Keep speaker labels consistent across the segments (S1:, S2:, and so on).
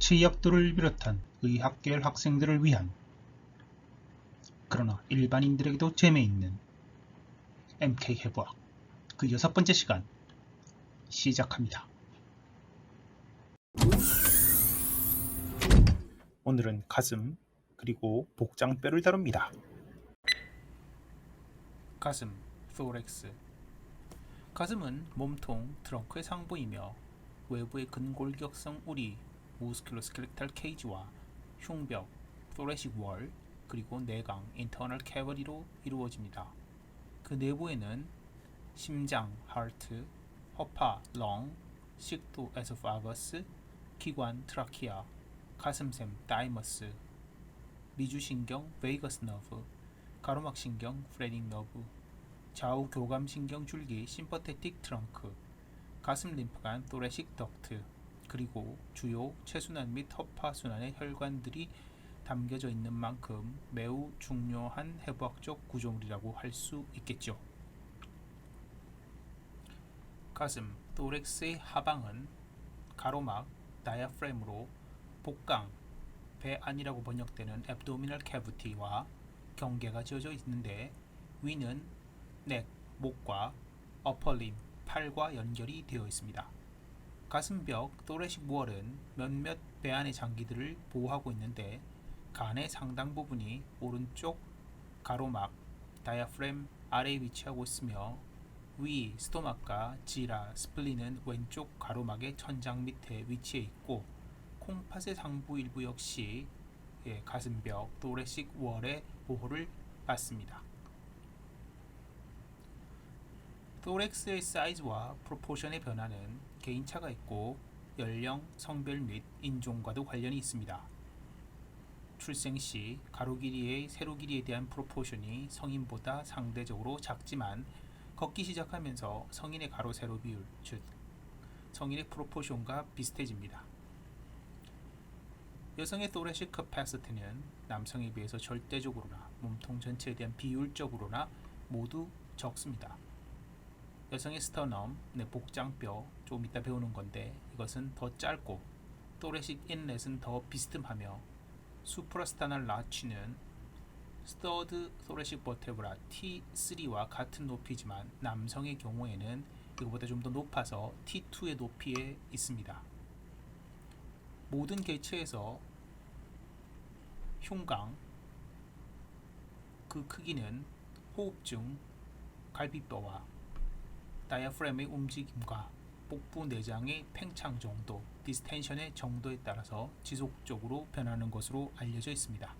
S1: 치역들을 비롯한 의학계열 학생들을 위한, 그러나 일반인들에게도 재미있는 MK 해부학 그 6번째 시간 시작합니다. 오늘은 가슴 그리고 복장뼈를 다룹니다. 가슴, thorax. 가슴은 몸통, 트렁크의 상부이며 외부의 근골격성 우리, musculoskeletal cage와 흉벽, thoracic wall, 그리고 내강, internal cavity로 이루어집니다. 그 내부에는 심장, heart, 허파, lung, 식도, esophagus, 기관, trachea, 가슴샘, thymus, 미주신경, vagus nerve, 가로막신경, phrenic nerve, 좌우 교감신경 줄기, sympathetic trunk, 가슴 림프관, thoracic duct, 그리고 주요 체순환 및 허파순환의 혈관들이 담겨져 있는 만큼 매우 중요한 해부학적 구조물이라고 할 수 있겠죠. 가슴, thorax의 하방은 가로막, 다이아프램으로 복강, 배 안이라고 번역되는 abdominal cavity와 경계가 지어져 있는데 위는 넥, 목과 upper limb, 팔과 연결이 되어 있습니다. 가슴벽, thoracic wall은 몇몇 배 안의 장기들을 보호하고 있는데 간의 상당 부분이 오른쪽 가로막, 다이아프램 아래에 위치하고 있으며 위, 스토막과 지라, 스플린은 왼쪽 가로막의 천장 밑에 위치해 있고 콩팥의 상부 일부 역시 가슴벽, thoracic wall의 보호를 받습니다. thorax의 사이즈와 프로포션의 변화는 개인차가 있고 연령, 성별 및 인종과도 관련이 있습니다. 출생 시 가로 길이의 세로 길이에 대한 프로포션이 성인보다 상대적으로 작지만 걷기 시작하면서 성인의 가로 세로 비율, 즉 성인의 프로포션과 비슷해집니다. 여성의 thoracic capacity는 남성에 비해서 절대적으로나 몸통 전체에 대한 비율적으로나 모두 적습니다. 여성의 스터넘, 복장뼈, 조금 이따 배우는 건데 이것은 더 짧고 thoracic inlet은 더 비스듬하며 수프라스타날 라치는 스터드 thoracic vertebra T3와 같은 높이지만 남성의 경우에는 이거보다 좀 더 높아서 T2의 높이에 있습니다. 모든 개체에서 흉강, 그 크기는 호흡중 갈비뼈와 다이아프램의 움직임과 복부 내장의 팽창 정도, 디스텐션의 정도에 따라서 지속적으로 변하는 것으로 알려져 있습니다.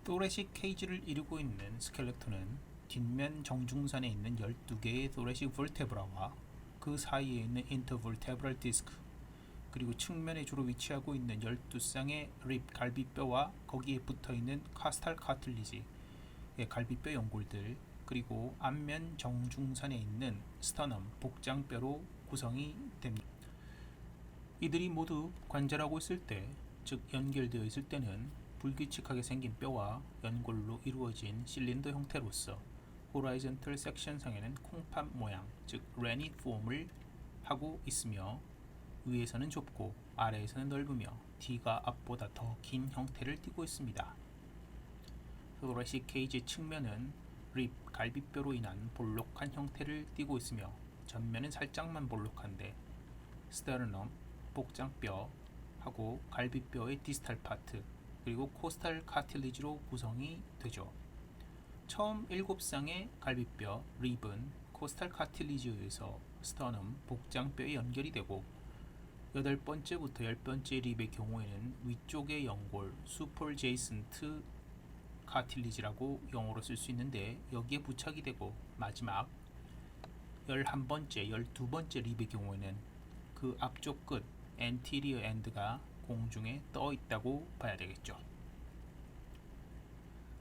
S1: thoracic cage를 이루고 있는 스켈레톤은 뒷면 정중선에 있는 12개의 thoracic vertebra와 그 사이에 있는 intervertebral disc, 그리고 측면에 주로 위치하고 있는 12쌍의 립, 갈비뼈와 거기에 붙어있는 costal cartilage, 갈비뼈 연골들, 그리고 앞면 정중선에 있는 스터넘, 복장뼈로 구성이 됩니다. 이들이 모두 관절하고 있을 때, 즉 연결되어 있을 때는 불규칙하게 생긴 뼈와 연골로 이루어진 실린더 형태로서 호라이즌털 섹션상에는 콩팥 모양, 즉 레닛 폼을 하고 있으며 위에서는 좁고 아래에서는 넓으며 뒤가 앞보다 더 긴 형태를 띠고 있습니다. thoracic cage의 측면은 립, 갈비뼈로 인한 볼록한 형태를 띠고 있으며 전면은 살짝만 볼록한데 스테르넘, 복장뼈 하고 갈비뼈의 디스탈 파트, 그리고 코스탈 카틸리지로 구성이 되죠. 처음 7쌍의 갈비뼈, 립은 코스탈 카틸리지에서 스터넘, 복장뼈에 연결이 되고 8번째부터 10번째 립의 경우에는 위쪽의 연골, 슈퍼제이슨트 카틸리지라고 영어로 쓸 수 있는데 여기에 부착이 되고 마지막 11번째, 12번째 립의 경우에는 그 앞쪽 끝, anterior end가 공중에 떠 있다고 봐야 되겠죠.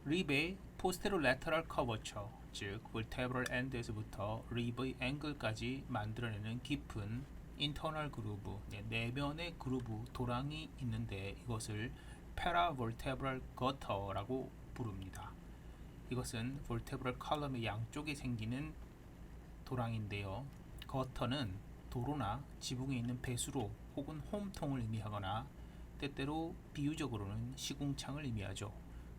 S1: 립의 posterolateral curvature, 즉 vertebral end에서부터 립의 앵글까지 만들어내는 깊은 internal groove, 내면의 그루브, 도랑이 있는데 이것을 paravertebral gutter라고 부릅니다. 이것은 vertebral column의 양쪽에 생기는 도랑인데요. gutter는 도로나 지붕에 있는 배수로 혹은 홈통을 의미하거나 때때로 비유적으로는 시궁창을 의미하죠.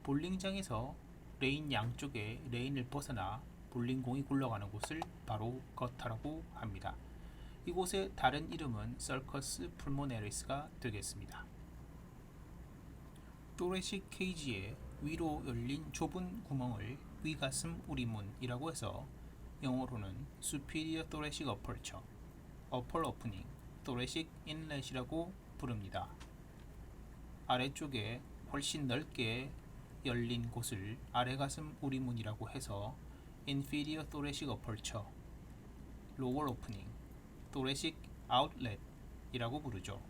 S1: 볼링장에서 레인 양쪽에 레인을 벗어나 볼링공이 굴러가는 곳을 바로 거타라고 합니다. 이곳의 다른 이름은 서커스 풀모네리스가 되겠습니다. 또레식 케이지의 위로 열린 좁은 구멍을 위가슴 우리문이라고 해서 영어로는 Superior Thoracic Aperture, Upper Opening, Thoracic Inlet이라고 부릅니다. 아래쪽에 훨씬 넓게 열린 곳을 아래가슴 우리문이라고 해서 Inferior Thoracic Aperture, Lower Opening, Thoracic Outlet 이라고 부르죠.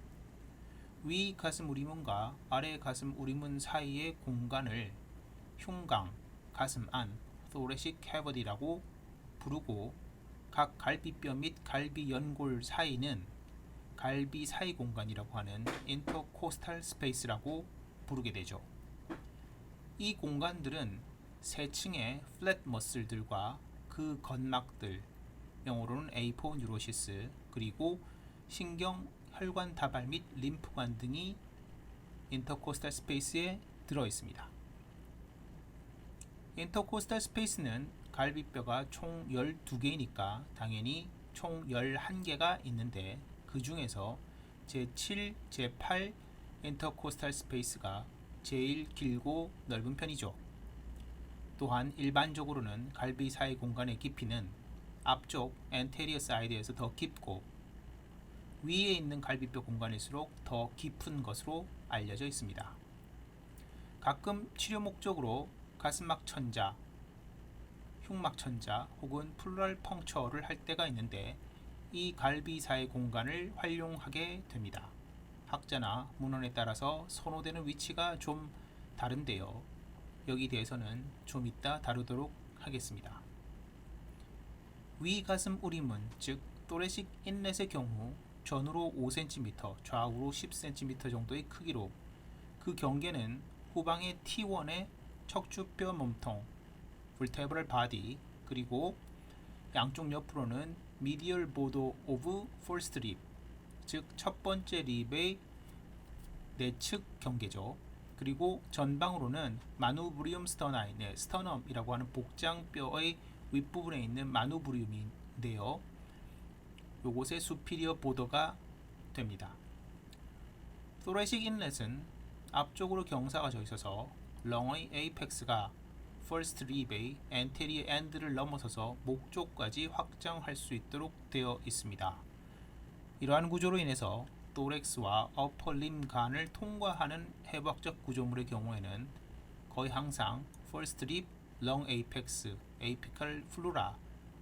S1: 위 가슴 우리문과 아래 가슴 우리문 사이의 공간을 흉강, 가슴 안, Thoracic Cavity라고 부르고 각 갈비뼈 및 갈비 연골 사이는 갈비 사이 공간이라고 하는 Intercostal Space라고 부르게 되죠. 이 공간들은 세 층의 플랫 머슬들과 그 건막들, 영어로는 아포뉴로시스, 그리고 신경, 혈관 다발 및 림프관 등이 인터코스탈 스페이스에 들어 있습니다. 인터코스탈 스페이스는 갈비뼈가 총 12개이니까 당연히 총 11개가 있는데 그 중에서 제7, 제8 인터코스탈 스페이스가 제일 길고 넓은 편이죠. 또한 일반적으로는 갈비 사이 공간의 깊이는 앞쪽 엔테리어 사이드에서 더 깊고 위에 있는 갈비뼈 공간일수록 더 깊은 것으로 알려져 있습니다. 가끔 치료 목적으로 가슴막 천자, 흉막 천자 혹은 플루랄 펑처를 할 때가 있는데 이 갈비 사이 공간을 활용하게 됩니다. 학자나 문헌에 따라서 선호되는 위치가 좀 다른데요. 여기 대해서는 좀 이따 다루도록 하겠습니다. 위 가슴 우리문, 즉 또레식 인렛의 경우 전후로 5cm, 좌우로 10cm 정도의 크기로 그 경계는 후방의 T1의 척추뼈 몸통, vertebral body, 그리고 양쪽 옆으로는 medial border of first rib, 즉 첫 번째 립의 내측 경계죠. 그리고 전방으로는 마누브리움 스터나이, 스터넘이라고 하는 복장뼈의 윗부분에 있는 마누브리움인데요. 요곳의 수피리어 보더가 됩니다. thoracic inlet은 앞쪽으로 경사가 져 있어서 렁의 에이펙스가 first rib의 anterior end를 넘어서서 목 쪽까지 확장할 수 있도록 되어 있습니다. 이러한 구조로 인해서 thorax와 upper limb 간을 통과하는 해부학적 구조물의 경우에는 거의 항상 first rib, lung apex, apical flora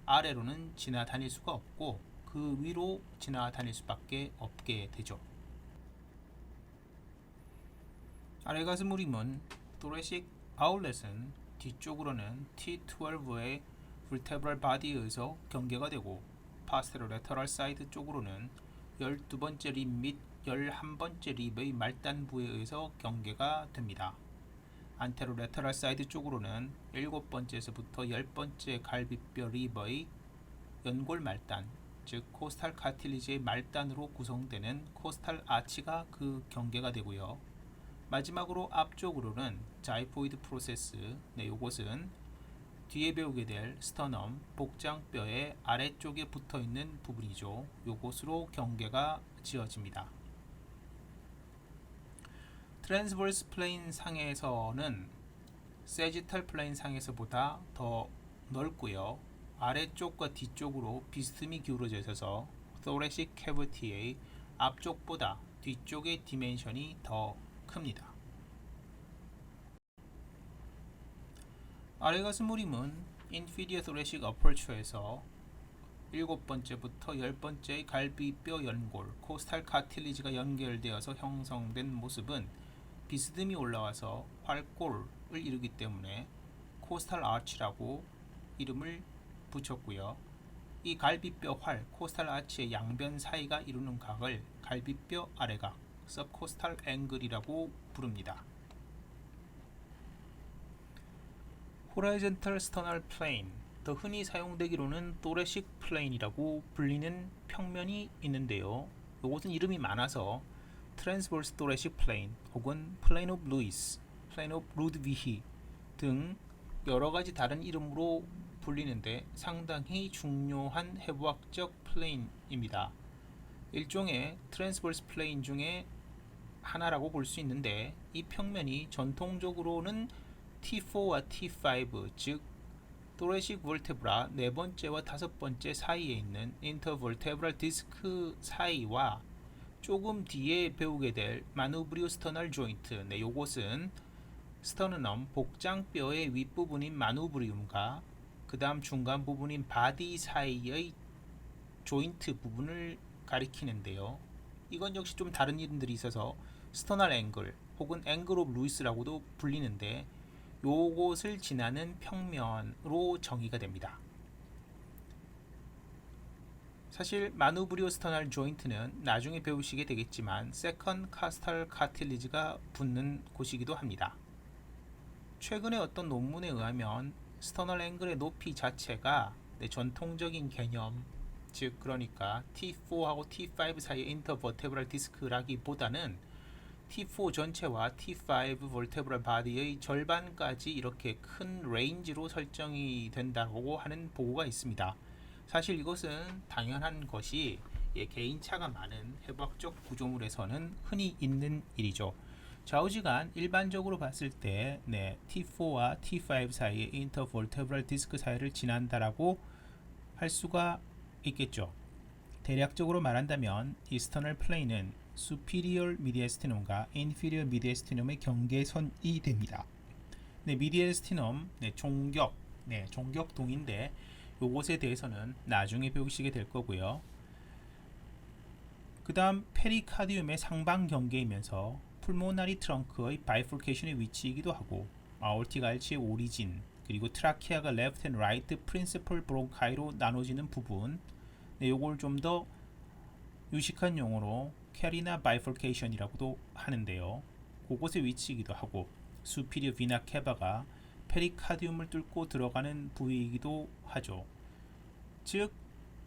S1: 아래로는 지나다닐 수가 없고 그 위로 지나다닐 수밖에 없게 되죠. 아래 가슴 우림은 thoracic outlet은 뒤쪽으로는 T12의 vertebral body에 의해서 경계가 되고 posterolateral side 쪽으로는 12번째 립 및 11번째 립의 말단부에 의해서 경계가 됩니다. anterolateral side 쪽으로는 7번째에서부터 10번째 갈비뼈 립의 연골 말단, 즉 코스탈 카틸리지의 말단으로 구성되는 코스탈 아치가 그 경계가 되고요. 마지막으로 앞쪽으로는 자이포이드 프로세스, 요것은 뒤에 배우게 될 스터넘, 복장뼈의 아래쪽에 붙어있는 부분이죠. 요것으로 경계가 지어집니다. 트랜스버스 플레인 상에서는 세지탈 플레인 상에서보다 더 넓고요. 아래쪽과 뒤쪽으로 비스듬히 기울어져 있어서 thoracic cavity의 앞쪽보다 뒤쪽의 디멘션이 더 큽니다. 아래 가슴 우림은 inferior thoracic aperture에서 7번째부터 10번째의 갈비뼈 연골, 코스탈 카틸리지가 연결되어서 형성된 모습은 비스듬히 올라와서 활골을 이루기 때문에 코스탈 아치라고 이름을 붙였고요. 이 갈비뼈 활, 코스탈 아치의 양변 사이가 이루는 각을 갈비뼈 아래각, subcostal angle이라고 부릅니다. horizontal sternal plane, 더 흔히 사용되기로는 또레식 플레인이라고 불리는 평면이 있는데요. 이것은 이름이 많아서 트랜스버스 또레식 플레인 혹은 플레인 오브 루이스, 플레인 오브 루드비히 등 여러가지 다른 이름으로 불리는데 상당히 중요한 해부학적 플레인입니다. 일종의 트랜스버스 플레인 중에 하나라고 볼 수 있는데 이 평면이 전통적으로는 T4와 T5 즉 또레식 볼테브라 네 번째와 다섯 번째 사이에 있는 인터볼테브랄 디스크 사이와 조금 뒤에 배우게 될 마누브리오 스터널 조인트 요것은 스터너넘 복장뼈의 윗부분인 마누브리움과 그 다음 중간 부분인 바디 사이의 조인트 부분을 가리키는데요. 이건 역시 좀 다른 이름들이 있어서 스터널 앵글 혹은 앵글 오브 루이스라고도 불리는데 요것을 지나는 평면으로 정의가 됩니다. 사실 마누브리오 스터널 조인트는 나중에 배우시게 되겠지만 세컨 카스탈 카틸리지가 붙는 곳이기도 합니다. 최근에 어떤 논문에 의하면 스터널 앵글의 높이 자체가 전통적인 개념 즉 그러니까 T4하고 T5 사이의 인터버테브랄 디스크라기보다는 T4 전체와 T5 볼테브랄 바디의 절반까지 이렇게 큰 레인지로 설정이 된다고 하는 보고가 있습니다. 사실 이것은 당연한 것이 개인차가 많은 해부학적 구조물에서는 흔히 있는 일이죠. 좌우지간 일반적으로 봤을 때 T4와 T5 사이의 인터볼테브랄 디스크 사이를 지난다라고 할 수가 있겠죠. 대략적으로 말한다면 이스터널 플레인은 superior mediastinum과 inferior mediastinum의 경계선이 됩니다. mediastinum 종격동인데 요것에 대해서는 나중에 배우시게 될 거고요. 그 다음 페리카디움의 상방 경계이면서 풀모나리 트렁크의 바이포케이션의 위치이기도 하고 아올틱 알치의 오리진 그리고 트라키아가 레프트 앤 라이트 프린시플 브론카이로 나눠지는 부분 요걸 좀 더 유식한 용어로 캐리나 바이포케이션이라고도 하는데요. 그곳의 위치이기도 하고 수피리어 비나 케바가 페리카디움을 뚫고 들어가는 부위이기도 하죠. 즉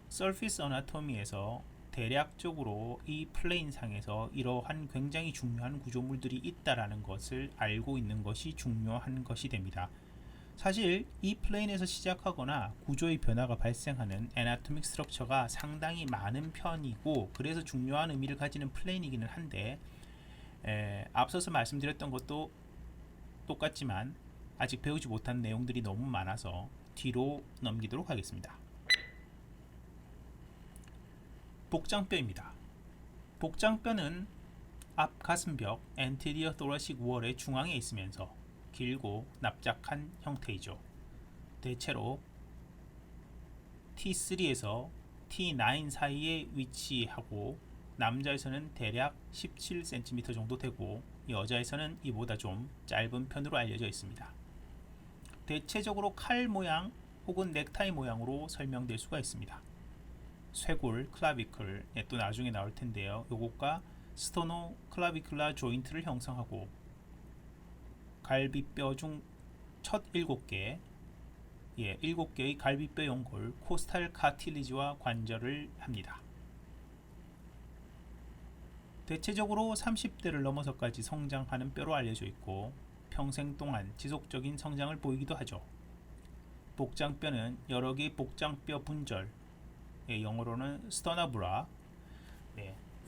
S1: 서피스 어나토미에서 대략적으로 이 플레인 상에서 이러한 굉장히 중요한 구조물들이 있다라는 것을 알고 있는 것이 중요한 것이 됩니다. 사실 이 플레인에서 시작하거나 구조의 변화가 발생하는 애나토믹 스트럭처가 상당히 많은 편이고 그래서 중요한 의미를 가지는 플레인이기는 한데 앞서서 말씀드렸던 것도 똑같지만 아직 배우지 못한 내용들이 너무 많아서 뒤로 넘기도록 하겠습니다. 복장뼈입니다. 복장뼈는 앞 가슴벽 anterior thoracic wall의 중앙에 있으면서 길고 납작한 형태이죠. 대체로 T3에서 T9 사이에 위치하고 남자에서는 대략 17cm 정도 되고 여자에서는 이보다 좀 짧은 편으로 알려져 있습니다. 대체적으로 칼 모양 혹은 넥타이 모양으로 설명될 수가 있습니다. 쇄골, 클라비클, 또 나중에 나올 텐데요. 요것과 스토노 클라비클라 조인트를 형성하고 갈비뼈 중 첫 7개, 7개의 갈비뼈 연골 코스탈 카틸리지와 관절을 합니다. 대체적으로 30대를 넘어서까지 성장하는 뼈로 알려져 있고 평생 동안 지속적인 성장을 보이기도 하죠. 복장뼈는 여러 개의 복장뼈 분절, 영어로는 스터너브라,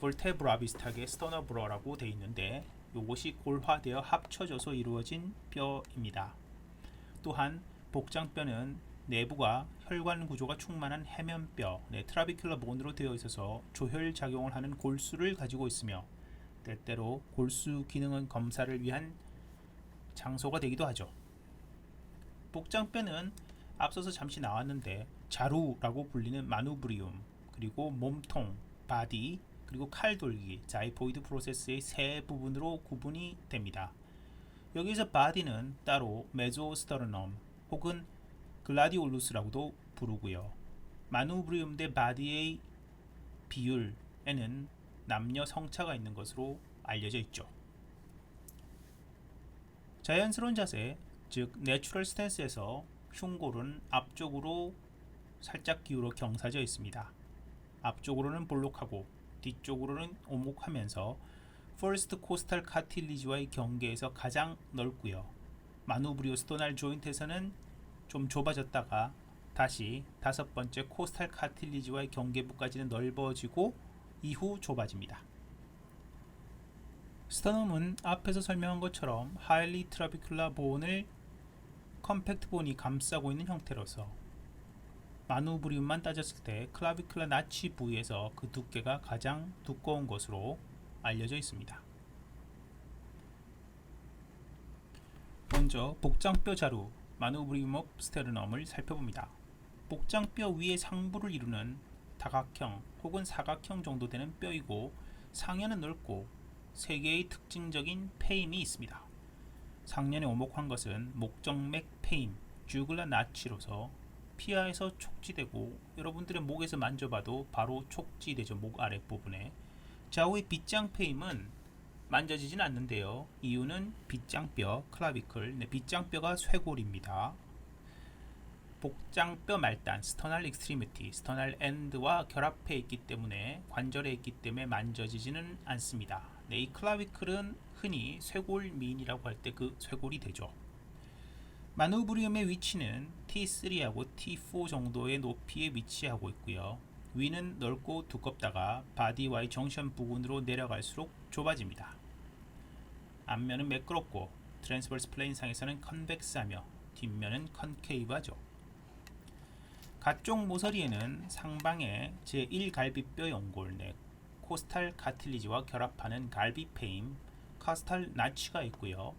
S1: 볼테브라 비슷하게 스터너브라라고 되어 있는데 이것이 골화되어 합쳐져서 이루어진 뼈입니다. 또한 복장뼈는 내부가 혈관 구조가 충만한 해면뼈, 트라비큘러 본으로 되어 있어서 조혈 작용을 하는 골수를 가지고 있으며 때때로 골수 기능 검사를 위한 장소가 되기도 하죠. 복장뼈는 앞서서 잠시 나왔는데 자루라고 불리는 마누브리움, 그리고 몸통, 바디, 그리고 칼돌기, 자이포이드 프로세스의 세 부분으로 구분이 됩니다. 여기서 바디는 따로 메조스터너넘 혹은 글라디올루스라고도 부르고요. 마누브리움 대 바디의 비율에는 남녀 성차가 있는 것으로 알려져 있죠. 자연스러운 자세, 즉 내추럴 스탠스에서 흉골은 앞쪽으로 살짝 기울어 경사져 있습니다. 앞쪽으로는 볼록하고 뒤쪽으로는 오목하면서 퍼스트 코스탈 카틸리지와의 경계에서 가장 넓고요. 마누브리오 스토날 조인트에서는 좀 좁아졌다가 다시 다섯 번째 코스탈 카틸리지와의 경계부까지는 넓어지고 이후 좁아집니다. 스터넘은 앞에서 설명한 것처럼 하일리 트라비큘라 본을 컴팩트 본이 감싸고 있는 형태로서 마누브리움만 따졌을 때 클라비큘라 나치 부위에서 그 두께가 가장 두꺼운 것으로 알려져 있습니다. 먼저 복장뼈 자루 마누브리움 오브 스테르넘을 살펴봅니다. 복장뼈 위의 상부를 이루는 다각형 혹은 사각형 정도 되는 뼈이고 상면은 넓고 세 개의 특징적인 페임이 있습니다. 상면에 오목한 것은 목정맥 페임, 주글라 나치로서 피하에서 촉지되고 여러분들의 목에서 만져봐도 바로 촉지되죠. 목 아랫부분에. 좌우의 빗장 페임은 만져지진 않는데요. 이유는 빗장뼈, 클라비클, 빗장뼈가 쇄골입니다. 복장뼈 말단, 스터널 익스트리미티, 스터널 엔드와 결합해 있기 때문에 관절에 있기 때문에 만져지지는 않습니다. 이 클라비클은 흔히 쇄골 미인이라고 할 때 그 쇄골이 되죠. 마누브리움의 위치는 T3하고 T4 정도의 높이에 위치하고 있고요. 위는 넓고 두껍다가 바디와의 정션 부근으로 내려갈수록 좁아집니다. 앞면은 매끄럽고 트랜스버스 플레인상에서는 컨벡스하며 뒷면은 컨케이브하죠. 가쪽 모서리에는 상방에 제1갈비뼈 연골 내 코스탈 카틸리지와 결합하는 갈비페임, 카스탈 나치가 있고요.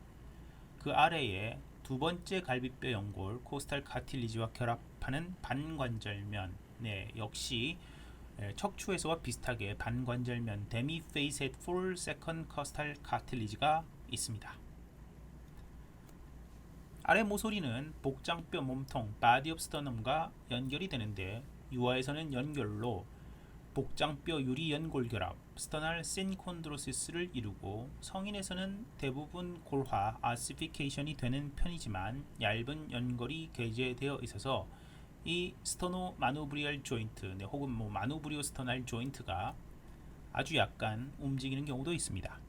S1: 그 아래에 두 번째 갈비뼈 연골 코스탈 카틸리지와 결합하는 반관절면, 역시 척추에서와 비슷하게 반관절면 데미페이셋 풀 세컨 커스탈 카틸리지가 있습니다. 아래 모서리는 복장뼈 몸통 바디 옵 스터넘과 연결이 되는데 유아에서는 연결로 복장뼈 유리 연골 결합 스터널 신콘드로시스를 이루고 성인에서는 대부분 골화 아시피케이션이 되는 편이지만 얇은 연골이 게재되어 있어서 이 스터노 마누브리얼 조인트 혹은 마누브리오 스터널 조인트가 아주 약간 움직이는 경우도 있습니다.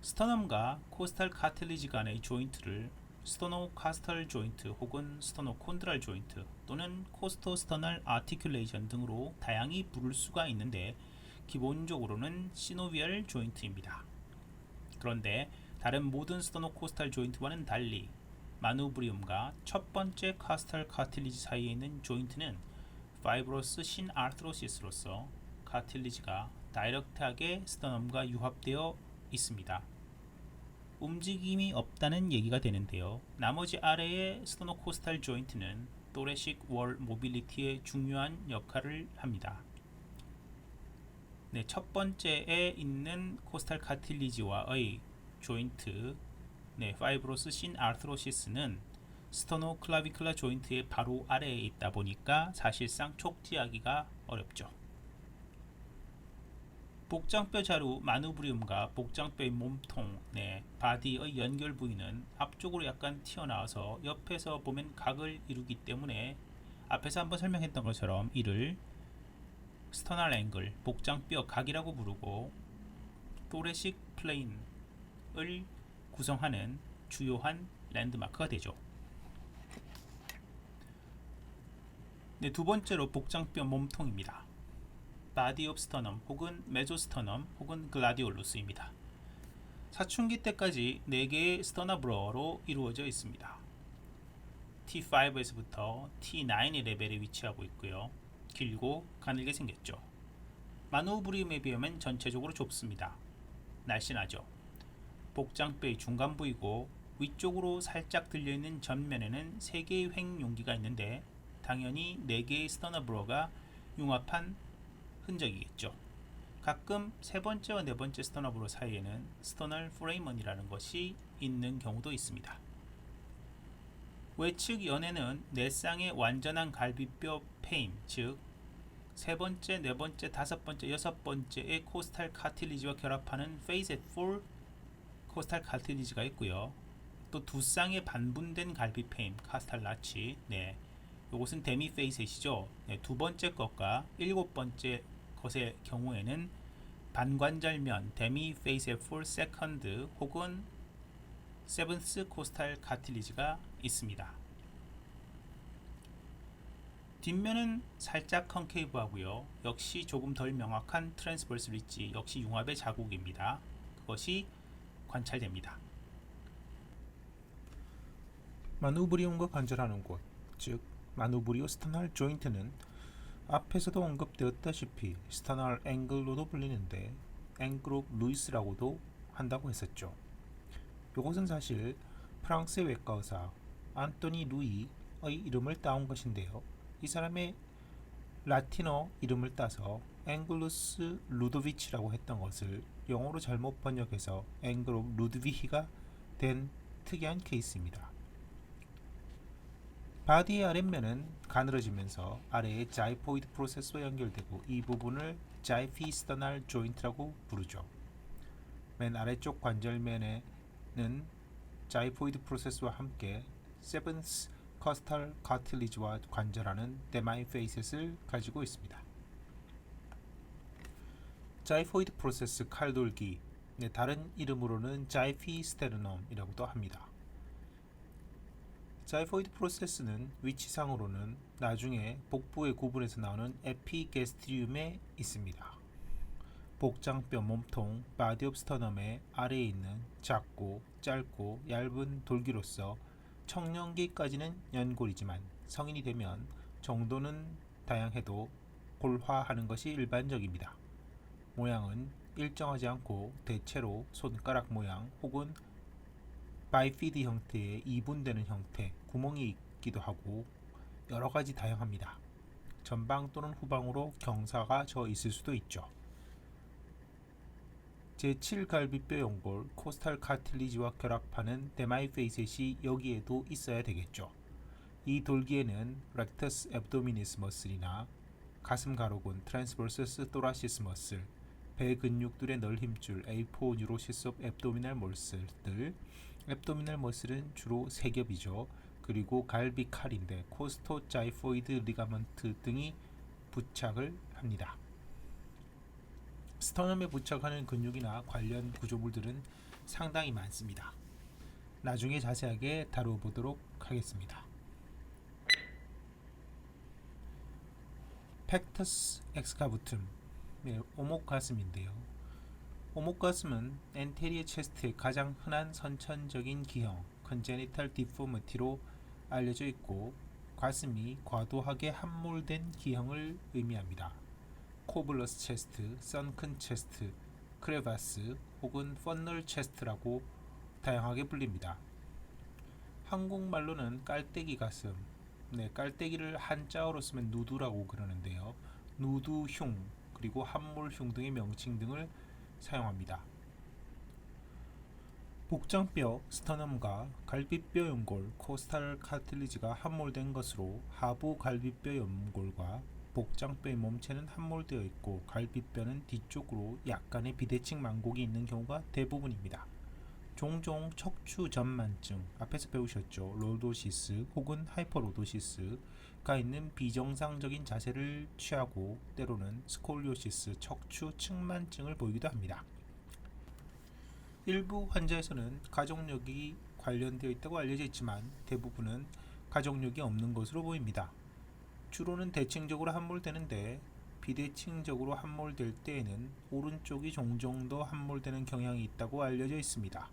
S1: 스터넘과 코스탈 카틸리지 간의 조인트를 스토노카스탈 조인트 혹은 스토노콘드랄 조인트 또는 코스토스터널 아티큘레이션 등으로 다양히 부를 수가 있는데 기본적으로는 시노비얼 조인트입니다. 그런데 다른 모든 스토노코스탈 조인트와는 달리 마누브리움과 첫 번째 카스탈 카틸리지 사이에 있는 조인트는 파이브로스 신아르트로시스로서 카틸리지가 다이렉트하게 스터넘과 유합되어 있습니다. 움직임이 없다는 얘기가 되는데요. 나머지 아래의 스토노코스탈 조인트는 토레식 월 모빌리티에 중요한 역할을 합니다. 첫 번째에 있는 코스탈 카틸리지와의 조인트 파이브로스 신아르트로시스는 스토노클라비클라 조인트의 바로 아래에 있다 보니까 사실상 촉지하기가 어렵죠. 복장뼈 자루 마누브리움과 복장뼈의 몸통 바디의 연결 부위는 앞쪽으로 약간 튀어나와서 옆에서 보면 각을 이루기 때문에 앞에서 한번 설명했던 것처럼 이를 스터널 앵글, 복장뼈 각이라고 부르고 토레식 플레인을 구성하는 주요한 랜드마크가 되죠. 두 번째로 복장뼈 몸통입니다. 바디 옵 스터넘 혹은 메조스터넘 혹은 글라디올루스입니다. 사춘기 때까지 4개의 스터너브러로 이루어져 있습니다. T5에서부터 T9의 레벨에 위치하고 있고요. 길고 가늘게 생겼죠. 마누브리움에 비하면 전체적으로 좁습니다. 날씬하죠. 복장뼈의 중간 부위고 위쪽으로 살짝 들려있는 전면에는 3개의 횡용기가 있는데 당연히 4개의 스터너브러가 융합한 흔적이겠죠. 가끔 세 번째와 네 번째 스터너브러 사이에는 스터널 프레이먼이라는 것이 있는 경우도 있습니다. 외측 연에는 네 쌍의 완전한 갈비뼈 페임, 즉 세 번째, 네 번째, 다섯 번째, 여섯 번째의 코스탈 카틸리지와 결합하는 페이셋 4 코스탈 카틸리지가 있고요. 또 두 쌍의 반분된 갈비페임 카스탈라치. 네, 이것은 데미 페이셋이죠. 네, 두 번째 것과 일곱 번째 것의 경우에는 반관절면 데미 페이셋 풀 세컨드 혹은 세븐스 코스탈 카틸리지가 있습니다. 뒷면은 살짝 컨케이브하고요. 역시 조금 덜 명확한 트랜스버스 리지, 역시 융합의 자국입니다. 그것이 관찰됩니다. 마누브리움과 관절하는 곳, 즉 마누브리오 스터널 조인트는 앞에서도 언급되었다시피 스터널 앵글로도 불리는데 앵글 오브 루이스라고도 한다고 했었죠. 이것은 사실 프랑스의 외과 의사 안토니 루이의 이름을 따온 것인데요. 이 사람의 라틴어 이름을 따서 앵글루스 루도비치라고 했던 것을 영어로 잘못 번역해서 앵글 오브 루드비히가 된 특이한 케이스입니다. 바디의 아랫면은 가늘어지면서 아래의 자이포이드 프로세스와 연결되고 이 부분을 자이피스터널 조인트라고 부르죠. 맨 아래쪽 관절면에는 자이포이드 프로세스와 함께 세븐스 커스탈 카틸리지와 관절하는 데마이 페이셋을 가지고 있습니다. 자이포이드 프로세스 칼돌기, 다른 이름으로는 자이피스테르넘이라고도 합니다. 자이포이드 프로세스는 위치상으로는 나중에 복부의 구분에서 나오는 에피게스트리움에 있습니다. 복장뼈 몸통 바디 오브 스터넘의 아래에 있는 작고 짧고 얇은 돌기로서 청년기까지는 연골이지만 성인이 되면 정도는 다양해도 골화하는 것이 일반적입니다. 모양은 일정하지 않고 대체로 손가락 모양 혹은 바이피드 형태의 이분되는 형태, 구멍이 있기도 하고 여러가지 다양합니다. 전방 또는 후방으로 경사가 져 있을 수도 있죠. 제7갈비뼈 연골 코스탈 카틸리지와 결합하는 데마이 페이셋이 여기에도 있어야 되겠죠. 이 돌기에는 렉터스 앱도미니스 머슬이나 가슴 가로근 트랜스버서스 토라시스 머슬, 배 근육들의 널 힘줄 A4 뉴로시스 오브 앱도미널 머슬들, 앱도미널 머슬은 주로 세 겹이죠. 그리고 갈비 칼인데 코스토 자이포이드 리가먼트 등이 부착을 합니다. 스터넘에 부착하는 근육이나 관련 구조물들은 상당히 많습니다. 나중에 자세하게 다뤄보도록 하겠습니다. 팩터스 엑스카부툼, 오목가슴인데요. 오목가슴은 엔테리어 체스트의 가장 흔한 선천적인 기형, 컨제니탈 디포머티로 알려져 있고 가슴이 과도하게 함몰된 기형을 의미합니다. 코블러스 체스트, 선큰 체스트, 크레바스 혹은 펀널 체스트라고 다양하게 불립니다. 한국말로는 깔때기 가슴, 깔때기를 한자어로 쓰면 누두라고 그러는데요. 누두흉 그리고 함몰흉 등의 명칭 등을 사용합니다. 복장뼈 스터넘과 갈비뼈 연골 코스탈 카틸리지가 함몰된 것으로 하부 갈비뼈 연골과 복장뼈의 몸체는 함몰되어 있고 갈비뼈는 뒤쪽으로 약간의 비대칭 만곡이 있는 경우가 대부분입니다. 종종 척추 전만증, 앞에서 배우셨죠. 로도시스 혹은 하이퍼로도시스가 있는 비정상적인 자세를 취하고 때로는 스콜리오시스, 척추 측만증을 보이기도 합니다. 일부 환자에서는 가족력이 관련되어 있다고 알려져 있지만 대부분은 가족력이 없는 것으로 보입니다. 주로는 대칭적으로 함몰되는데 비대칭적으로 함몰될 때에는 오른쪽이 종종 더 함몰되는 경향이 있다고 알려져 있습니다.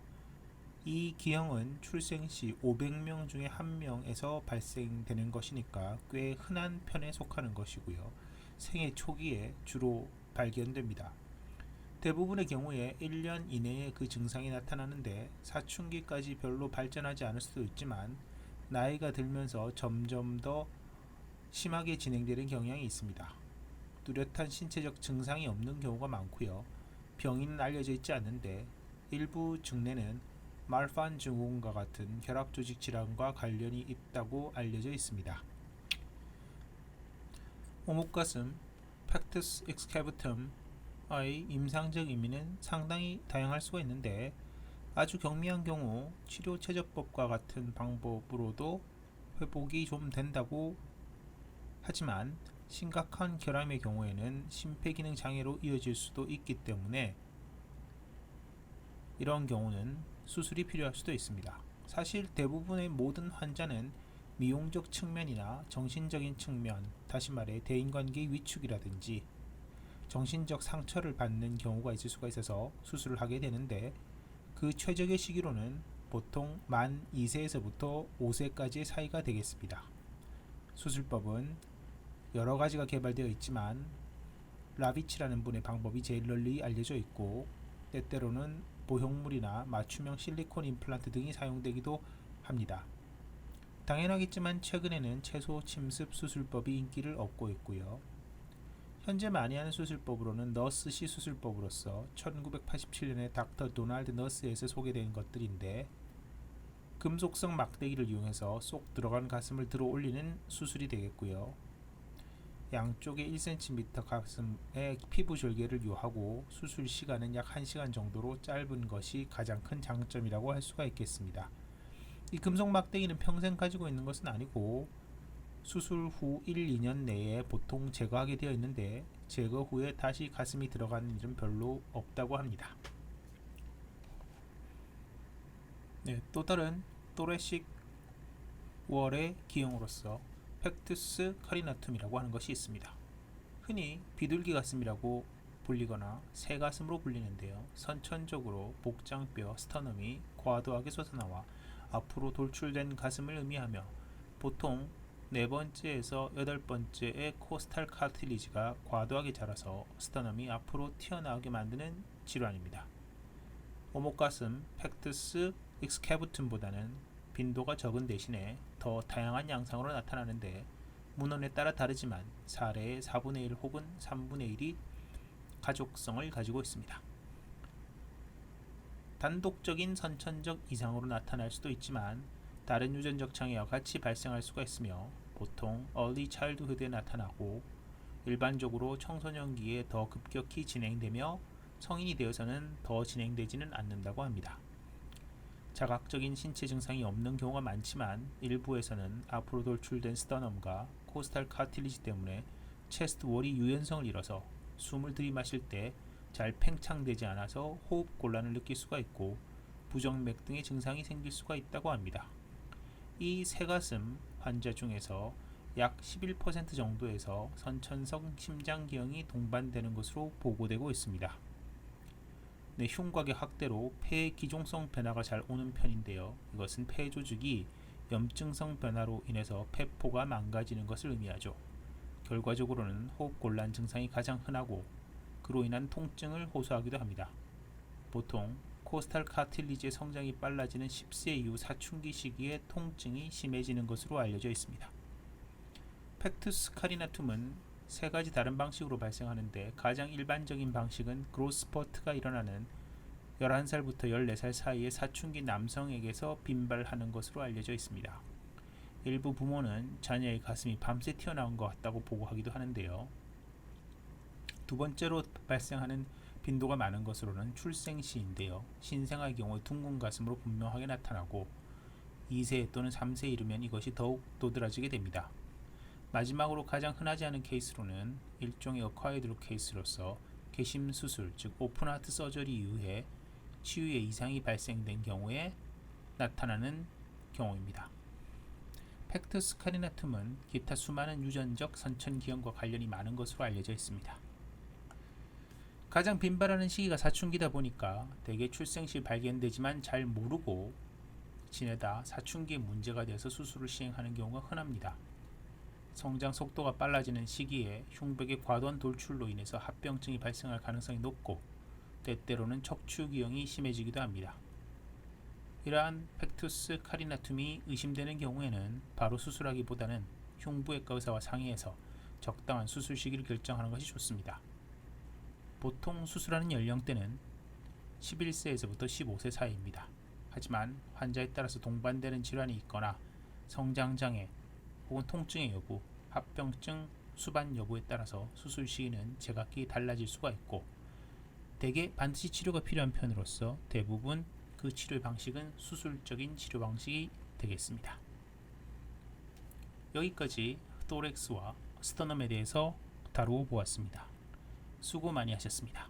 S1: 이 기형은 출생 시 500명 중에 1명에서 발생되는 것이니까 꽤 흔한 편에 속하는 것이고요. 생애 초기에 주로 발견됩니다. 대부분의 경우에 1년 이내에 그 증상이 나타나는데 사춘기까지 별로 발전하지 않을 수도 있지만 나이가 들면서 점점 더 심하게 진행되는 경향이 있습니다. 뚜렷한 신체적 증상이 없는 경우가 많고요. 병인은 알려져 있지 않는데 일부 증례는 말판 증후군과 같은 혈압조직 질환과 관련이 있다고 알려져 있습니다. 오목가슴 팩투스 익스캐브텀의 임상적 의미는 상당히 다양할 수가 있는데 아주 경미한 경우 치료체저법과 같은 방법으로도 회복이 좀 된다고 하지만 심각한 결함의 경우에는 심폐기능 장애로 이어질 수도 있기 때문에 이런 경우는 수술이 필요할 수도 있습니다. 사실 대부분의 모든 환자는 미용적 측면이나 정신적인 측면, 다시 말해 대인관계의 위축이라든지 정신적 상처를 받는 경우가 있을 수가 있어서 수술을 하게 되는데, 그 최적의 시기로는 보통 만 2세에서부터 5세까지의 사이가 되겠습니다. 수술법은 여러 가지가 개발되어 있지만 라비치라는 분의 방법이 제일 널리 알려져 있고, 때때로는 보형물이나 맞춤형 실리콘 임플란트 등이 사용되기도 합니다. 당연하겠지만 최근에는 채소 침습 수술법이 인기를 얻고 있고요. 현재 많이 하는 수술법으로는 너스시 수술법으로서 1987년에 닥터 도널드 너스에서 소개된 것들인데, 금속성 막대기를 이용해서 쏙 들어간 가슴을 들어 올리는 수술이 되겠고요. 양쪽에 1cm 가슴에 피부 절개를 요하고 수술 시간은 약 1시간 정도로 짧은 것이 가장 큰 장점이라고 할 수가 있겠습니다. 이 금속 막대기는 평생 가지고 있는 것은 아니고 수술 후 1, 2년 내에 보통 제거하게 되어 있는데, 제거 후에 다시 가슴이 들어가는 일은 별로 없다고 합니다. 또 다른 또레식 월의 기형으로서 팩투스 카리나툼이라고 하는 것이 있습니다. 흔히 비둘기 가슴이라고 불리거나 새 가슴으로 불리는데요. 선천적으로 복장뼈 스터넘이 과도하게 솟아나와 앞으로 돌출된 가슴을 의미하며, 보통 4번째에서 8번째의 코스탈 카틸리지가 과도하게 자라서 스터넘이 앞으로 튀어나오게 만드는 질환입니다. 오목가슴 팩투스 익스캐부툼보다는 빈도가 적은 대신에 더 다양한 양상으로 나타나는데, 문헌에 따라 다르지만 사례의 4분의 1 혹은 3분의 1이 가족성을 가지고 있습니다. 단독적인 선천적 이상으로 나타날 수도 있지만 다른 유전적 장애와 같이 발생할 수가 있으며, 보통 early childhood에 나타나고 일반적으로 청소년기에 더 급격히 진행되며 성인이 되어서는 더 진행되지는 않는다고 합니다. 자각적인 신체 증상이 없는 경우가 많지만 일부에서는 앞으로 돌출된 스터넘과 코스탈 카틸리지 때문에 체스트 월이 유연성을 잃어서 숨을 들이마실 때 잘 팽창되지 않아서 호흡 곤란을 느낄 수가 있고 부정맥 등의 증상이 생길 수가 있다고 합니다. 이 새가슴 환자 중에서 약 11% 정도에서 선천성 심장기형이 동반되는 것으로 보고되고 있습니다. 흉곽의 확대로 폐의 기종성 변화가 잘 오는 편인데요. 이것은 폐 조직이 염증성 변화로 인해서 폐포가 망가지는 것을 의미하죠. 결과적으로는 호흡곤란 증상이 가장 흔하고 그로 인한 통증을 호소하기도 합니다. 보통 코스탈 카틸리지의 성장이 빨라지는 10세 이후 사춘기 시기에 통증이 심해지는 것으로 알려져 있습니다. 팩투스 카리나툼은 세 가지 다른 방식으로 발생하는데, 가장 일반적인 방식은 그로스퍼트가 일어나는 11살부터 14살 사이의 사춘기 남성에게서 빈발하는 것으로 알려져 있습니다. 일부 부모는 자녀의 가슴이 밤새 튀어나온 것 같다고 보고하기도 하는데요. 두 번째로 발생하는 빈도가 많은 것으로는 출생 시인데요. 신생아의 경우 둥근 가슴으로 분명하게 나타나고 2세 또는 3세에 이르면 이것이 더욱 도드라지게 됩니다. 마지막으로 가장 흔하지 않은 케이스로는 일종의 어콰이드 케이스로서 개심 수술, 즉 오픈 하트 서저리 이후에 치유에 이상이 발생된 경우에 나타나는 경우입니다. 팩투스 카리나툼은 기타 수많은 유전적 선천기형과 관련이 많은 것으로 알려져 있습니다. 가장 빈발하는 시기가 사춘기다 보니까 대개 출생 시 발견되지만 잘 모르고 지내다 사춘기에 문제가 되어서 수술을 시행하는 경우가 흔합니다. 성장 속도가 빨라지는 시기에 흉벽의 과도한 돌출로 인해서 합병증이 발생할 가능성이 높고, 때때로는 척추기형이 심해지기도 합니다. 이러한 팩투스 카리나툼이 의심되는 경우에는 바로 수술하기보다는 흉부외과 의사와 상의해서 적당한 수술 시기를 결정하는 것이 좋습니다. 보통 수술하는 연령대는 11세에서부터 15세 사이입니다. 하지만 환자에 따라서 동반되는 질환이 있거나 성장장애 혹은 통증의 여부, 합병증, 수반 여부에 따라서 수술 시기는 제각기 달라질 수가 있고, 대개 반드시 치료가 필요한 편으로서 대부분 그 치료 방식은 수술적인 치료 방식이 되겠습니다. 여기까지 토렉스와 스터넘에 대해서 다루어 보았습니다. 수고 많이 하셨습니다.